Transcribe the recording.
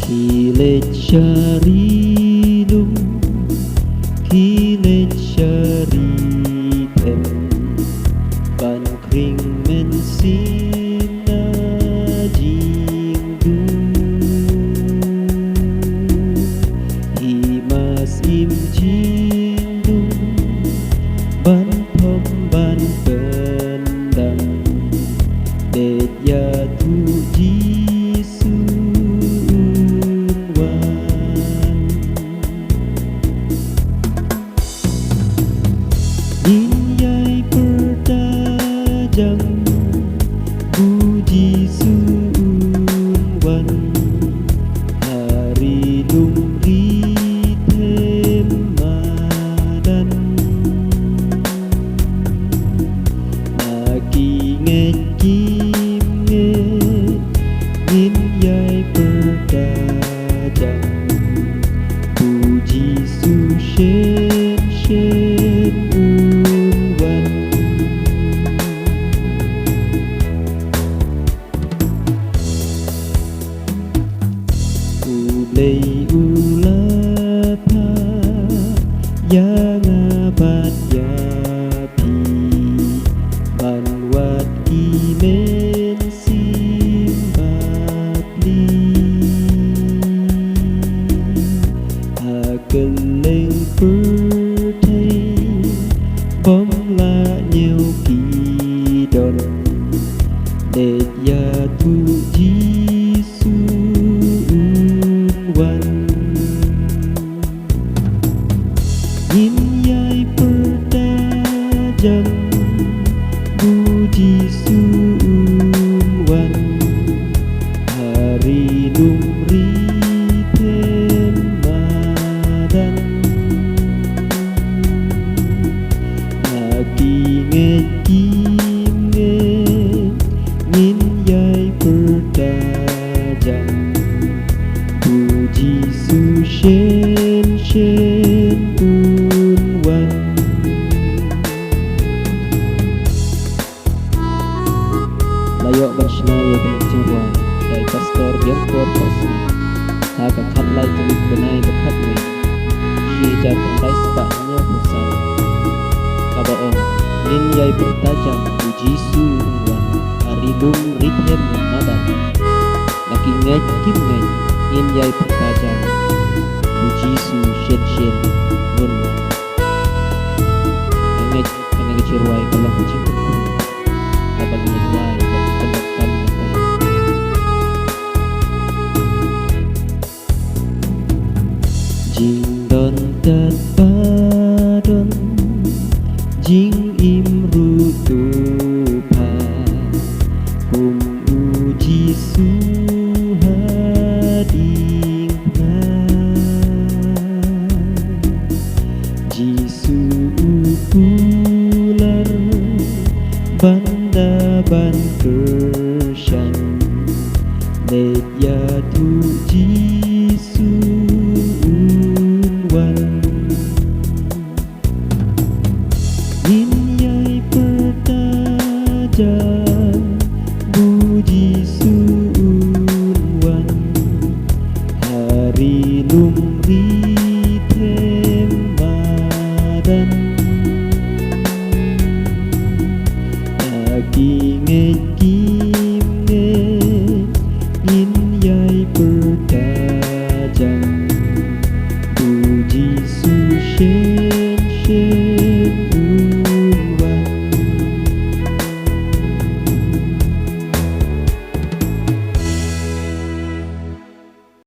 Kilit syarindung, kilit syaritem, ban kring men sina jingdu, himas im jingdu, ban thom ban pendam, det ya tu Jisu Ninyai bertajam puji sunwan hari lumri temadan Naki ngekim ninyai bertajam puji sushen shen Ulay ulapa yang abad yapi banwat kimen simbatli akeleng pertai bom la nhiều kỳ đòn để ya tu Jisu Ninyai bertajam puji sunwan hari lumri temadan Naki ngekim ninyai bertajam puji sushen shen unwan Layok Bashnaya Penceruan dari Pastor Biangkor Pasni Haka Khanlai Tulik Benai Bekat Ni Syijar Kendai Sepaknya Pusat Kabaong Ninyai bertajam puji sunwan hari lum rithem madan Naki ngekim ninyai bertajam puji su shen shen unwan Nangej cirwai kalau kucing abang nyirwai kedepan jing don tat badon jing imru tupa hum uji suhading Jisu upular banda ban kershan let ya tu Jisu unwan Ninyai bertajam puji sunwan hari lumri